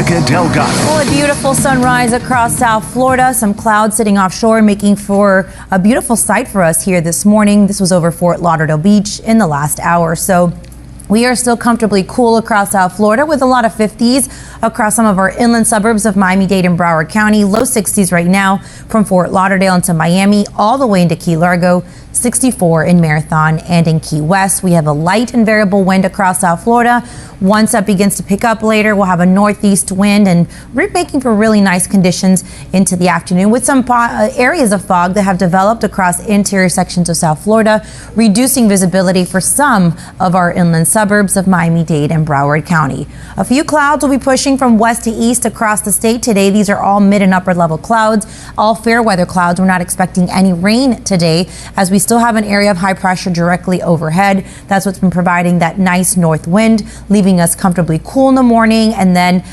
Erika Delgado. Well, a beautiful sunrise across South Florida. Some clouds sitting offshore, making for a beautiful sight for us here this morning. This was over Fort Lauderdale Beach in the last hour. So we are still comfortably cool across South Florida with a lot of 50s across some of our inland suburbs of Miami-Dade and Broward County. Low 60s right now from Fort Lauderdale into Miami all the way into Key Largo. 64 in Marathon and in Key West. We have a light and variable wind across South Florida. Once that begins to pick up later, we'll have a northeast wind, and we're making for really nice conditions into the afternoon with some areas of fog that have developed across interior sections of South Florida, reducing visibility for some of our inland suburbs of Miami-Dade and Broward County. A few clouds will be pushing from west to east across the state today. These are all mid and upper level clouds, all fair weather clouds. We're not expecting any rain today, as we still have an area of high pressure directly overhead. That's what's been providing that nice north wind, leaving us comfortably cool in the morning and then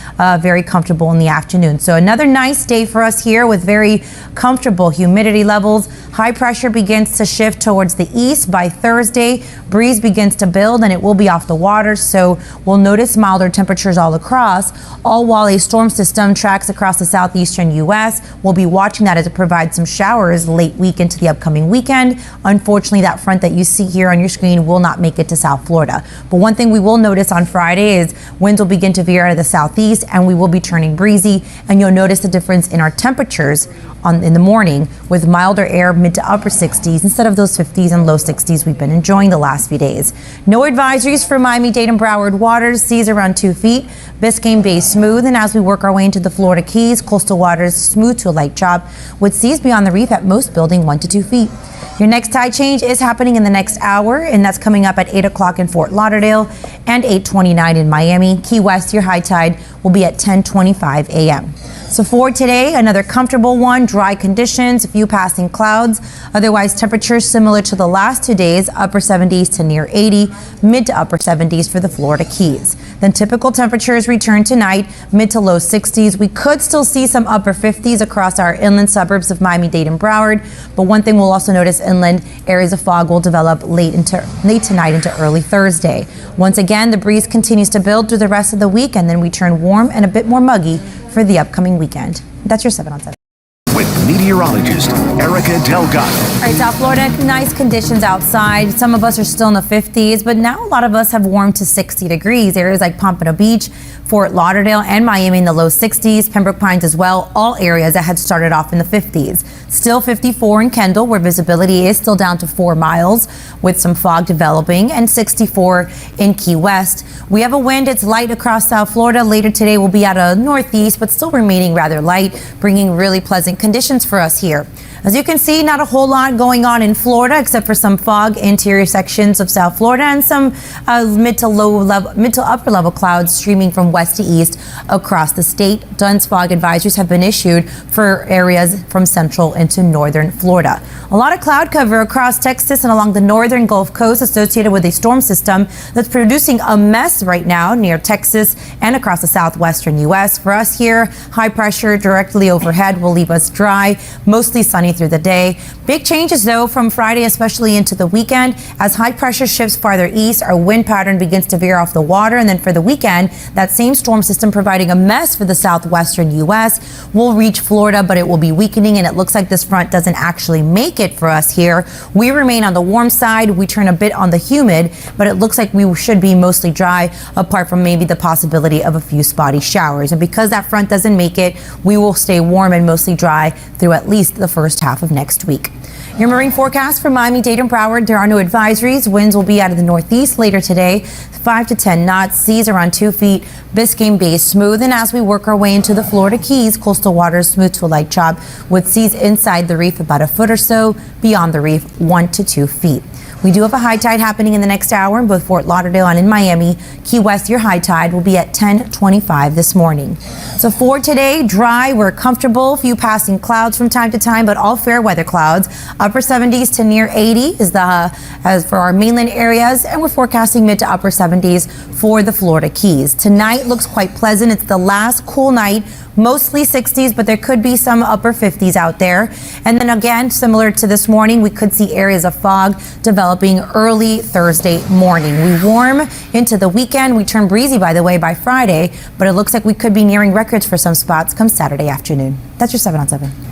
very comfortable in the afternoon. So another nice day for us here with very comfortable humidity levels. High pressure begins to shift towards the east by Thursday. Breeze begins to build and it will be off the water. So we'll notice milder temperatures all across, all while a storm system tracks across the southeastern U.S. We'll be watching that as it provides some showers late week into the upcoming weekend. Unfortunately, that front that you see here on your screen will not make it to South Florida. But one thing we will notice on Friday is winds will begin to veer out of the southeast and we will be turning breezy. And you'll notice the difference in our temperatures in the morning with milder air, mid to upper 60s instead of those 50s and low 60s we've been enjoying the last few days. No advisories for Miami-Dade and Broward waters. Seas around 2 feet. Biscayne Bay smooth. And as we work our way into the Florida Keys, coastal waters smooth to a light chop with seas beyond the reef at most building 1 to 2 feet. Your next tide change is happening in the next hour, and that's coming up at 8 o'clock in Fort Lauderdale and 8:29 in Miami. Key West, your high tide will be at 10:25 a.m. So for today, another comfortable one, dry conditions, a few passing clouds. Otherwise, temperatures similar to the last 2 days, upper 70s to near 80, mid to upper 70s for the Florida Keys. Then typical temperatures return tonight, mid to low 60s. We could still see some upper 50s across our inland suburbs of Miami-Dade and Broward. But one thing we'll also notice, inland areas of fog will develop late tonight into early Thursday. Once again, the breeze continues to build through the rest of the week, and then we turn warm and a bit more muggy for the upcoming weekend. That's your 7 on 7. With meteorologist Erika Delgado. All right, South Florida, nice conditions outside. Some of us are still in the 50s, but now a lot of us have warmed to 60 degrees. Areas like Pompano Beach, Fort Lauderdale, and Miami in the low 60s. Pembroke Pines as well, all areas that had started off in the 50s. Still 54 in Kendall, where visibility is still down to 4 miles with some fog developing, and 64 in Key West. We have a wind, it's light across South Florida. Later today will be at a northeast, but still remaining rather light, bringing really pleasant conditions for us here. As you can see, not a whole lot going on in Florida except for some fog interior sections of South Florida and some mid to upper level clouds streaming from west to east across the state. Dense fog advisories have been issued for areas from central into northern Florida. A lot of cloud cover across Texas and along the northern Gulf Coast associated with a storm system that's producing a mess right now near Texas and across the southwestern U.S. For us here, high pressure directly overhead will leave us dry, mostly sunny through the day. Big changes though from Friday, especially into the weekend. As high pressure shifts farther east, our wind pattern begins to veer off the water. And then for the weekend, that same storm system providing a mess for the southwestern U.S. will reach Florida, but it will be weakening. And it looks like this front doesn't actually make it for us here. We remain on the warm side. We turn a bit on the humid, but it looks like we should be mostly dry apart from maybe the possibility of a few spotty showers. And because that front doesn't make it, we will stay warm and mostly dry through at least the first half of next week. Your marine forecast for Miami-Dade and Broward, there are no advisories. Winds will be out of the northeast later today, 5 to 10 knots, seas around 2 feet, Biscayne Bay smooth. And as we work our way into the Florida Keys, coastal waters smooth to a light chop with seas inside the reef about a foot or so, beyond the reef 1 to 2 feet. We do have a high tide happening in the next hour in both Fort Lauderdale and in Miami. Key West, your high tide will be at 10:25 this morning. So for today, dry, we're comfortable. Few passing clouds from time to time, but all fair weather clouds. Upper 70s to near 80 is as for our mainland areas, and we're forecasting mid to upper 70s for the Florida Keys. Tonight looks quite pleasant. It's the last cool night. Mostly 60s, but there could be some upper 50s out there. And then again, similar to this morning, we could see areas of fog develop developing early Thursday morning. We warm into the weekend. We turn breezy, by the way, by Friday, but it looks like we could be nearing records for some spots come Saturday afternoon. That's your 7 on 7.